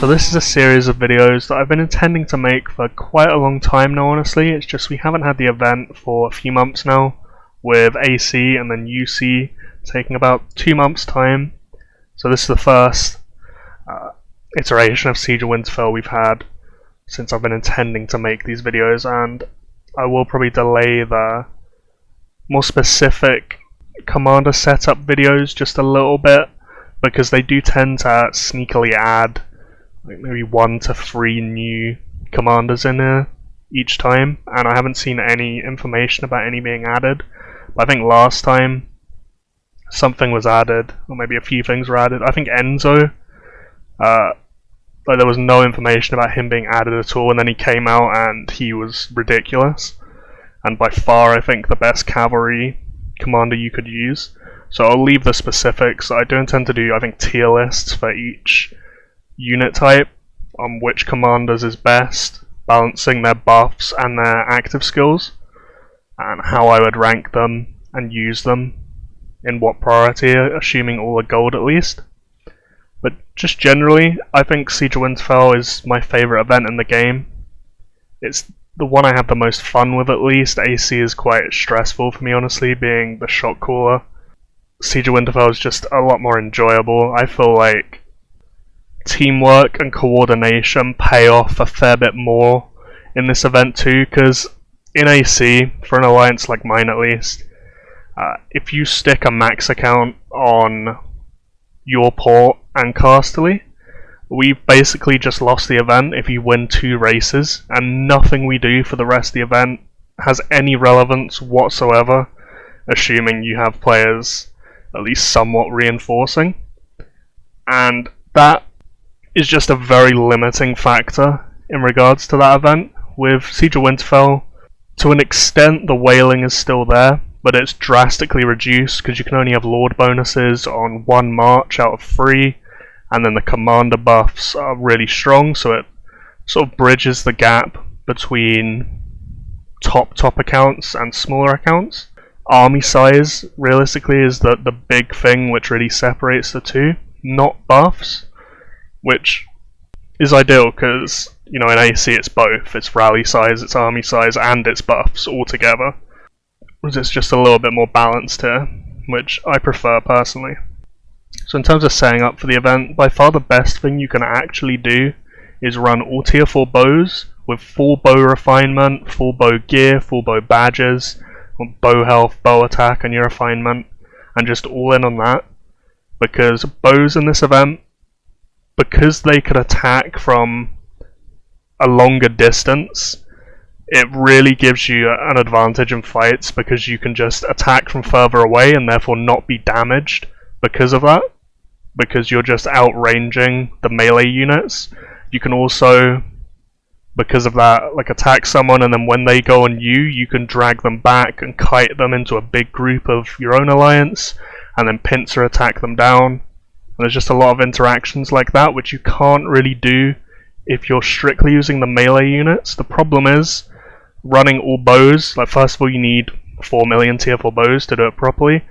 So this is a series of videos that I've been intending to make for quite a long time now, honestly. It's just we haven't had the event for a few months now, with AC and then UC taking about 2 months' time. So this is the first iteration of Siege of Winterfell we've had since I've been intending to make these videos, and I will probably delay the more specific commander setup videos just a little bit, because they do tend to sneakily add like maybe 1 to 3 new commanders in here each time, and I haven't seen any information about any being added. But I think last time something was added, or maybe a few things were added. I think Enzo, like there was no information about him being added at all, and then he came out and he was ridiculous, and by far I think the best cavalry commander you could use. So I'll leave the specifics. I do intend to do, I think, tier lists for each unit type on which commanders is best, balancing their buffs and their active skills, and how I would rank them and use them in what priority, assuming all are gold at least. But just generally, I think Siege of Winterfell is my favourite event in the game. It's the one I have the most fun with, at least. AC is quite stressful for me, honestly, being the shot caller. Siege of Winterfell is just a lot more enjoyable. I feel like teamwork and coordination pay off a fair bit more in this event too, because in AC, for an alliance like mine at least, if you stick a max account on your port and Casterly, we've basically just lost the event if you win 2 races, and nothing we do for the rest of the event has any relevance whatsoever, assuming you have players at least somewhat reinforcing. And that is just a very limiting factor in regards to that event. With Siege of Winterfell, to an extent the whaling is still there, but it's drastically reduced because you can only have Lord bonuses on 1 march out of 3, and then the commander buffs are really strong, so it sort of bridges the gap between top accounts and smaller accounts. Army size, realistically, is the big thing which really separates the two, not buffs, which is ideal because, you know, in AC it's both. It's rally size, it's army size, and it's buffs all together. It's just a little bit more balanced here, which I prefer personally. So in terms of setting up for the event, by far the best thing you can actually do is run all tier 4 bows with full bow refinement, full bow gear, full bow badges, bow health, bow attack, and your refinement, and just all in on that, because bows in this event, because they could attack from a longer distance, it really gives you an advantage in fights, because you can just attack from further away and therefore not be damaged because of that, because you're just outranging the melee units. You can also, because of that, like attack someone, and then when they go on you, you can drag them back and kite them into a big group of your own alliance, and then pincer attack them down. And there's just a lot of interactions like that, which you can't really do if you're strictly using the melee units. The problem is, running all bows, like first of all you need 4 million tier 4 bows to do it properly,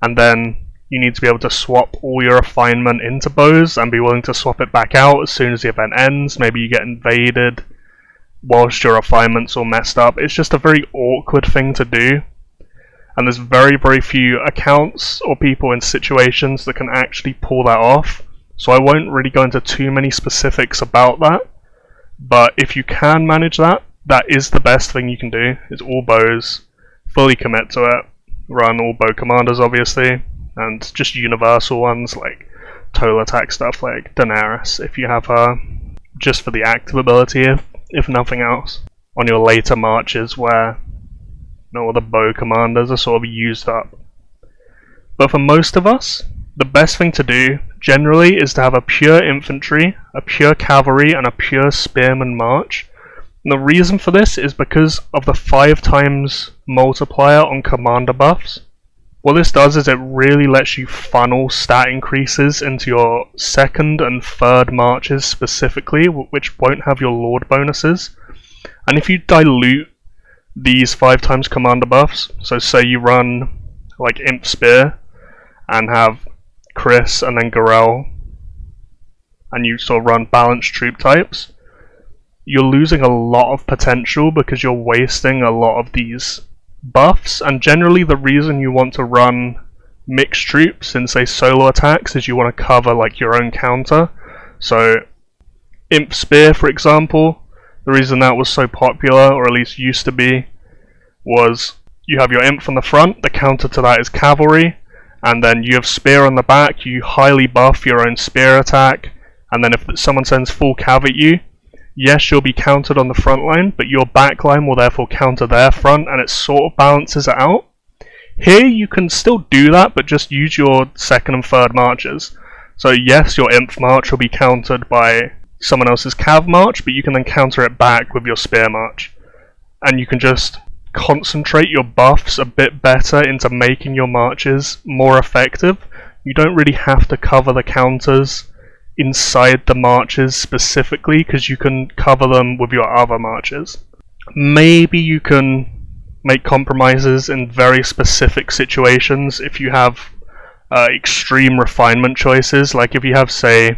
and then you need to be able to swap all your refinement into bows and be willing to swap it back out as soon as the event ends. Maybe you get invaded whilst your refinement's all messed up. It's just a very awkward thing to do, and there's very few accounts or people in situations that can actually pull that off, so I won't really go into too many specifics about that. But if you can manage that, that is the best thing you can do, is all bows, fully commit to it, run all bow commanders obviously, and just universal ones like total attack stuff like Daenerys, if you have her, just for the active ability, if nothing else, on your later marches where no other bow commanders are sort of used up. But for most of us, the best thing to do generally is to have a pure infantry, a pure cavalry, and a pure spearman march. And the reason for this is because of the 5 times multiplier on commander buffs. What this does is it really lets you funnel stat increases into your 2nd and 3rd marches specifically, which won't have your lord bonuses. And if you dilute these 5 times commander buffs, so say you run like Imp Spear and have Chris and then Garel and you sort of run balanced troop types, you're losing a lot of potential because you're wasting a lot of these buffs. And generally the reason you want to run mixed troops in, say, solo attacks is you want to cover like your own counter. So Imp Spear, for example, the reason that was so popular, or at least used to be, was you have your Imp from the front, the counter to that is Cavalry, and then you have Spear on the back, you highly buff your own Spear attack, and then if someone sends full cav at you, yes, you'll be countered on the front line, but your back line will therefore counter their front, and it sort of balances it out. Here you can still do that, but just use your second and third marches. So yes, your Imp march will be countered by someone else's cav march, but you can then counter it back with your Spear march. And you can just concentrate your buffs a bit better into making your marches more effective. You don't really have to cover the counters inside the marches specifically, because you can cover them with your other marches. Maybe you can make compromises in very specific situations if you have extreme refinement choices, like if you have, say,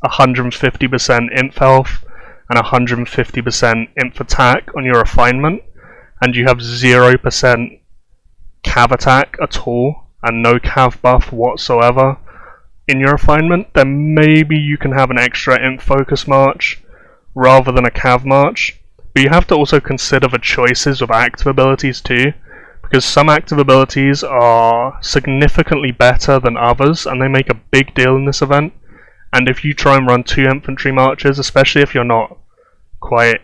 150% inf health and 150% inf attack on your refinement, and you have 0% cav attack at all and no cav buff whatsoever in your refinement, then maybe you can have an extra inf focus march rather than a cav march. But you have to also consider the choices of active abilities too, because some active abilities are significantly better than others, and they make a big deal in this event. And if you try and run 2 infantry marches, especially if you're not quite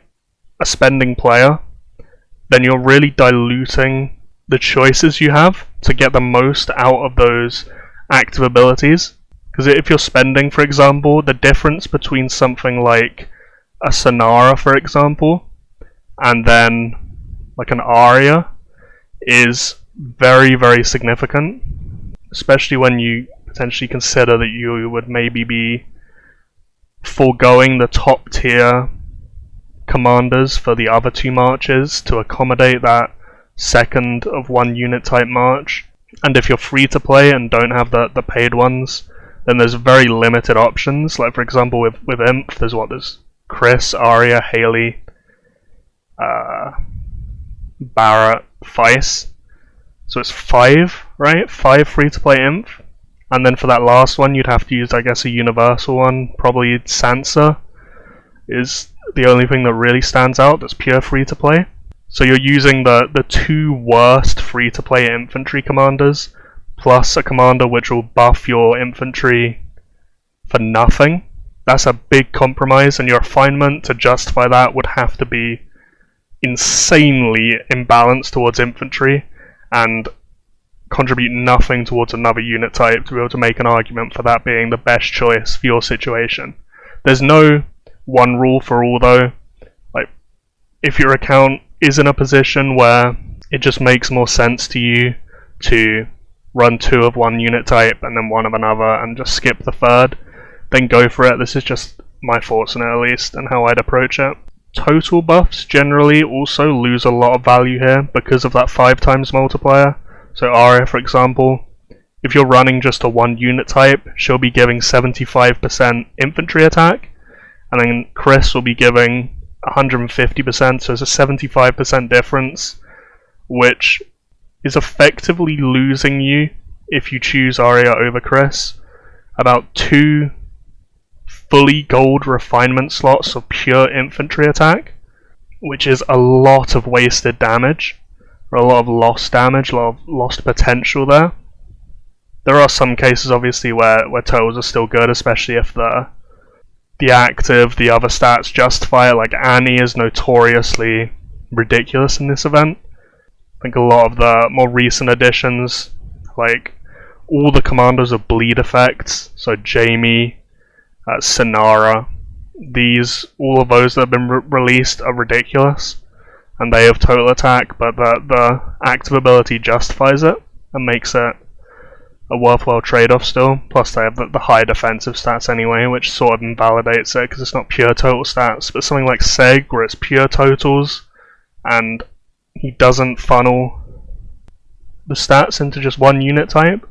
a spending player, then you're really diluting the choices you have to get the most out of those active abilities. Because if you're spending, for example, the difference between something like a Sonara, for example, and then like an Aria is very, very significant, especially when you potentially consider that you would maybe be foregoing the top tier commanders for the other 2 marches to accommodate that second of 1 unit type march. And if you're free to play and don't have the paid ones, then there's very limited options. Like for example with Imp, there's Chris, Arya, Haley, Barrett, Feist. So it's 5, right? 5 free to play Imp. And then for that last one you'd have to use, I guess, a universal one. Probably Sansa is the only thing that really stands out that's pure free to play. So you're using the 2 worst free to play infantry commanders plus a commander which will buff your infantry for nothing. That's a big compromise, and your refinement to justify that would have to be insanely imbalanced towards infantry and contribute nothing towards another unit type to be able to make an argument for that being the best choice for your situation. There's no one rule for all though. Like, if your account is in a position where it just makes more sense to you to run 2 of one unit type and then 1 of another and just skip the third, then go for it. This is just my thoughts on it, at least, and how I'd approach it. Total buffs generally also lose a lot of value here because of that 5 times multiplier. So Arya, for example, if you're running just a 1 unit type, she'll be giving 75% infantry attack, and then Chris will be giving 150%, so it's a 75% difference, which is effectively losing you, if you choose Arya over Chris, about 2 fully gold refinement slots of pure infantry attack, which is a lot of wasted damage, or a lot of lost damage, a lot of lost potential there. There are some cases obviously where totals are still good, especially if the active, the other stats justify it, like Annie is notoriously ridiculous in this event. I think a lot of the more recent additions, like all the commanders of bleed effects, so Jaime, Sonara, all of those that have been released are ridiculous, and they have total attack, but the active ability justifies it and makes it a worthwhile trade-off still. Plus they have the high defensive stats anyway, which sort of invalidates it because it's not pure total stats. But something like Seg, where it's pure totals and he doesn't funnel the stats into just 1 unit type,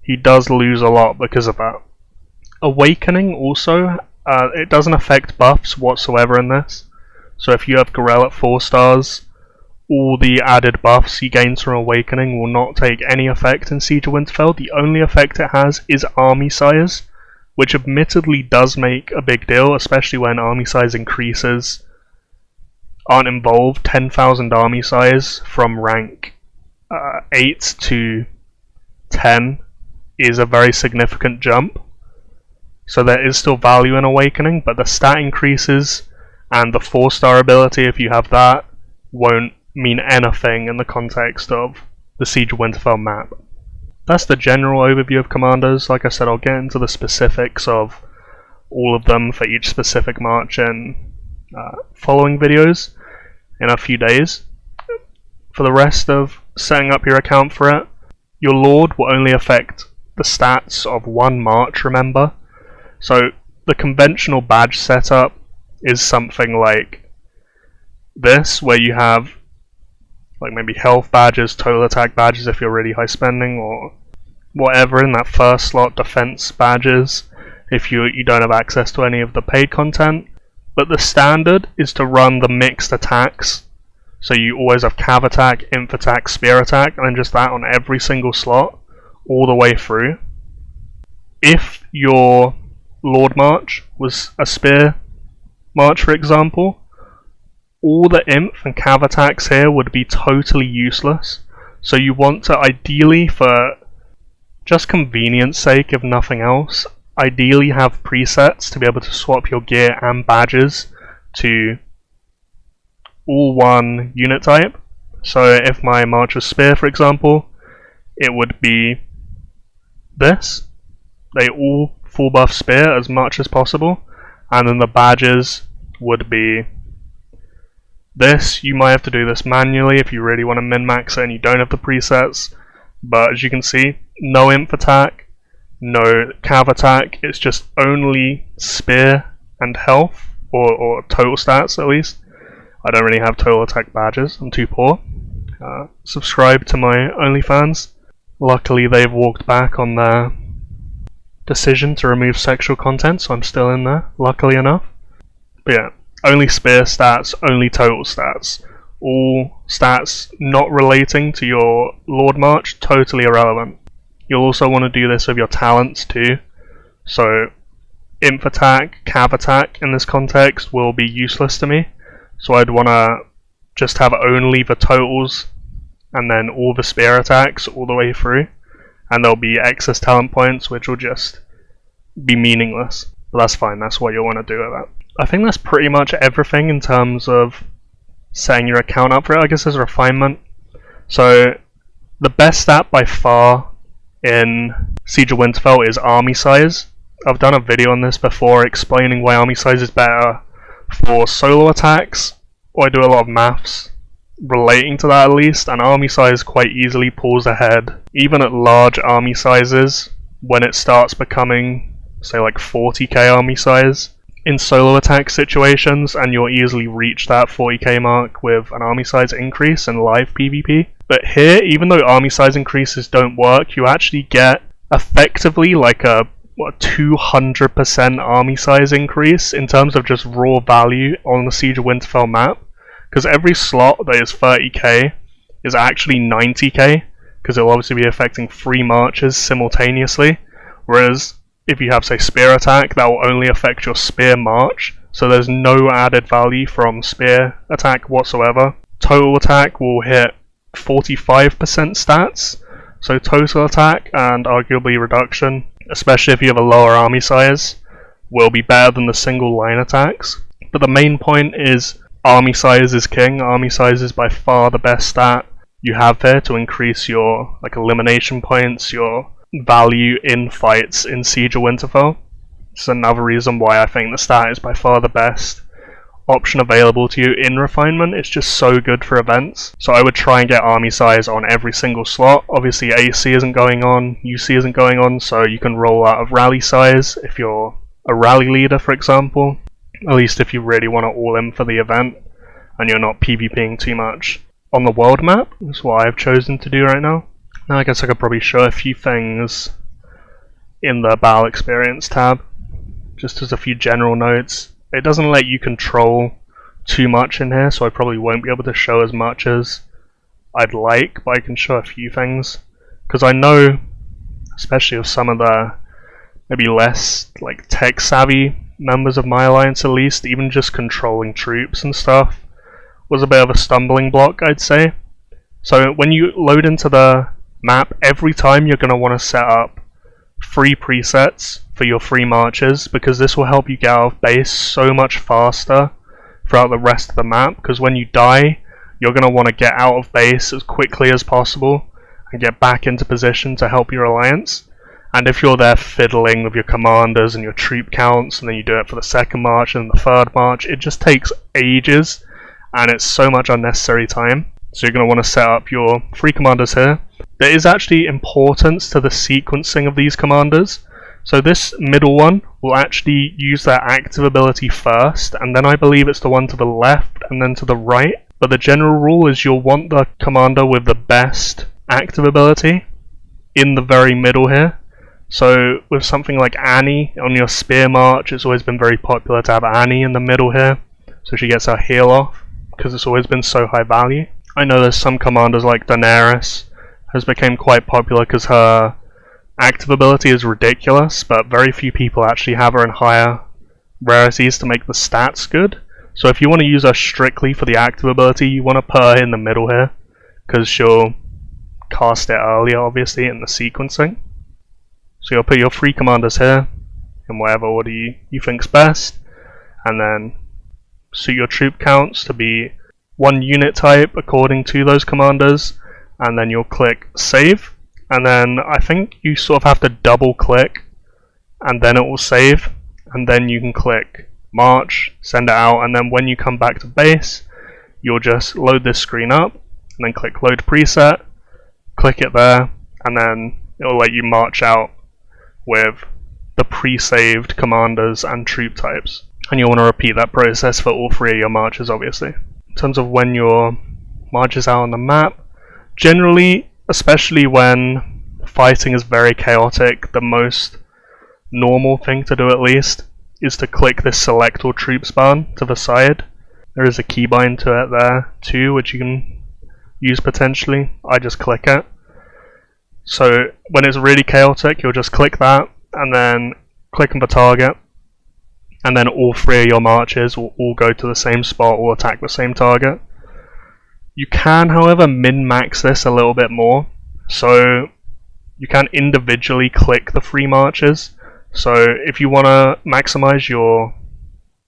he does lose a lot because of that. Awakening also, it doesn't affect buffs whatsoever in this. So if you have Gorell at 4 stars, all the added buffs he gains from Awakening will not take any effect in Siege of Winterfell. The only effect it has is army size, which admittedly does make a big deal, especially when army size increases aren't involved. 10,000 army size from rank 8 to 10 is a very significant jump. So there is still value in Awakening, but the stat increases and the 4-star ability, if you have that, won't mean anything in the context of the Siege of Winterfell map. That's the general overview of commanders. Like I said, I'll get into the specifics of all of them for each specific march in following videos in a few days. For the rest of setting up your account for it, your Lord will only affect the stats of one march, remember? So the conventional badge setup is something like this, where you have like maybe health badges, total attack badges if you're really high spending, or whatever in that first slot, defense badges if you don't have access to any of the paid content. But the standard is to run the mixed attacks, so you always have cav attack, inf attack, spear attack, and then just that on every single slot all the way through. If your Lord March was a spear march, for example, all the inf and cav attacks here would be totally useless. So you want to ideally, for just convenience sake if nothing else, ideally have presets to be able to swap your gear and badges to all one unit type. So if my march was spear, for example, it would be this. They all full buff spear as much as possible, and then the badges would be this. You might have to do this manually if you really want to min-max it and you don't have the presets, but as you can see, no inf attack, no cav attack, it's just only spear and health, or total stats at least. I don't really have total attack badges, I'm too poor. Subscribe to my OnlyFans. Luckily they've walked back on their decision to remove sexual content, so I'm still in there, luckily enough. But yeah, only spear stats, only total stats. All stats not relating to your Lord March, totally irrelevant. You'll also want to do this with your talents too. So inf attack, cav attack in this context will be useless to me. So I'd want to just have only the totals and then all the spear attacks all the way through. And there'll be excess talent points which will just be meaningless. But that's fine, that's what you'll want to do with that. I think that's pretty much everything in terms of setting your account up for it. I guess there's refinement. So the best stat by far in Siege of Winterfell is army size. I've done a video on this before explaining why army size is better for solo attacks, or I do a lot of maths relating to that at least, and army size quite easily pulls ahead, even at large army sizes, when it starts becoming, say, like 40k army size in solo attack situations, and you'll easily reach that 40k mark with an army size increase in live PvP. But here, even though army size increases don't work, you actually get effectively like a 200% army size increase in terms of just raw value on the Siege of Winterfell map. Because every slot that is 30k is actually 90k, because it'll obviously be affecting 3 marches simultaneously. Whereas if you have, say, spear attack, that will only affect your spear march, so there's no added value from spear attack whatsoever. Total attack will hit 45% stats, so total attack and arguably reduction, especially if you have a lower army size, will be better than the single line attacks. But the main point is army size is king. Army size is by far the best stat you have there to increase your elimination points, your value in fights in Siege of Winterfell. It's another reason why I think the stat is by far the best option available to you in refinement. It's just so good for events. So I would try and get army size on every single slot. Obviously AC isn't going on, UC isn't going on, so you can roll out of rally size if you're a rally leader, for example. At least if you really want to all in for the event and you're not PvPing too much on the world map. That's what I've chosen to do right now. Now I guess I could probably show a few things in the battle experience tab. just as a few general notes. It doesn't let you control too much in here, so I probably won't be able to show as much as I'd like, but I can show a few things. Because I know, especially of some of the maybe less like tech savvy members of my alliance at least, even just controlling troops and stuff was a bit of a stumbling block, I'd say. So when you load into the map, every time you're going to want to set up free presets for your free marches, because this will help you get out of base so much faster throughout the rest of the map, because when you die, you're going to want to get out of base as quickly as possible and get back into position to help your alliance. And if you're there fiddling with your commanders and your troop counts, and then you do it for the second march and the third march, it just takes ages and it's so much unnecessary time. So you're going to want to set up your free commanders here. There is actually importance to the sequencing of these commanders. So this middle one will actually use their active ability first, and then I believe it's the one to the left and then to the right. But the general rule is you'll want the commander with the best active ability in the very middle here. So with something like Annie on your spear march, it's always been very popular to have Annie in the middle here, so she gets her heal off, because it's always been so high value. I know there's some commanders like Daenerys has become quite popular because her active ability is ridiculous, but very few people actually have her in higher rarities to make the stats good. So if you want to use her strictly for the active ability, you want to put her in the middle here, because she'll cast it earlier, obviously, in the sequencing. So you'll put your free commanders here, in whatever order you think's best, and then suit your troop counts to be one unit type according to those commanders, and then you'll click save, and then I think you sort of have to double click and then it will save, and then you can click march, send it out, and then when you come back to base you'll just load this screen up and then click load preset, click it there, and then it'll let you march out with the pre-saved commanders and troop types. And you'll want to repeat that process for all three of your marches, obviously. In terms of when your march is out on the map, generally, especially when fighting is very chaotic, the most normal thing to do at least is to click this select all troops button to the side. There is a keybind to it there too, which you can use potentially. I just click it. So when it's really chaotic, you'll just click that and then click on the target, and then all three of your marches will all go to the same spot or attack the same target. You can, however, min-max this a little bit more. So you can individually click the free marches. So if you want to maximize your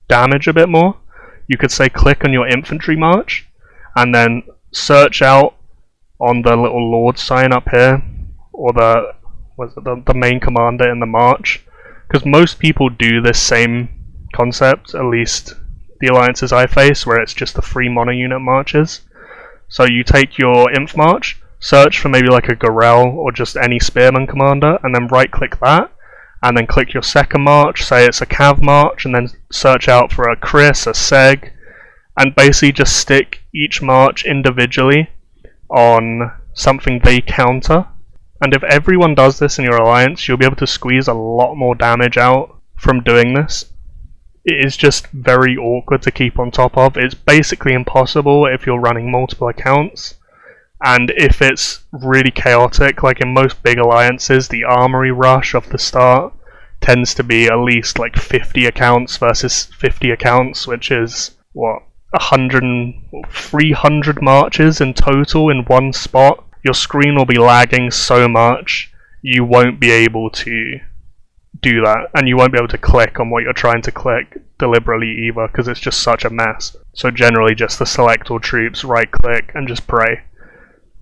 damage a bit more, you could say click on your infantry march and then search out on the little Lord sign up here, or the main commander in the march, because most people do this same concept, at least the alliances I face, where it's just the free mono unit marches. So you take your inf march, search for maybe like a Gorel or just any spearman commander, and then right click that, and then click your second march, say it's a cav march, and then search out for a Chris, a Seg, and basically just stick each march individually on something they counter. And if everyone does this in your alliance, you'll be able to squeeze a lot more damage out from doing this. It is just very awkward to keep on top of. It's basically impossible if you're running multiple accounts. And if it's really chaotic, like in most big alliances, the armory rush off the start tends to be at least like 50 accounts versus 50 accounts, which is, what, 300 marches in total in one spot. Your screen will be lagging so much, you won't be able to do that, and you won't be able to click on what you're trying to click deliberately either, because it's just such a mess. So generally just the select all troops, right click, and just pray.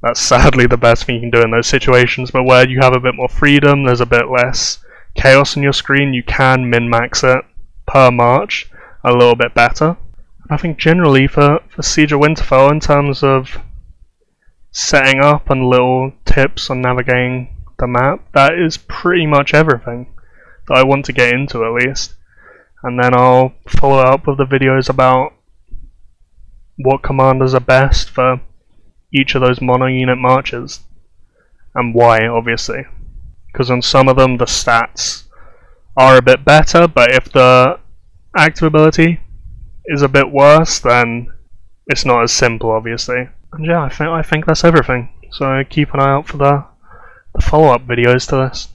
That's sadly the best thing you can do in those situations, but where you have a bit more freedom, there's a bit less chaos on your screen, you can min-max it per march a little bit better. I think generally for Siege of Winterfell, in terms of setting up and little tips on navigating the map, that is pretty much everything that I want to get into at least. And then I'll follow up with the videos about what commanders are best for each of those mono unit marches, and why, obviously. Because on some of them the stats are a bit better, but if the active ability is a bit worse, then it's not as simple, obviously. And yeah, I think that's everything. So keep an eye out for the follow-up videos to this.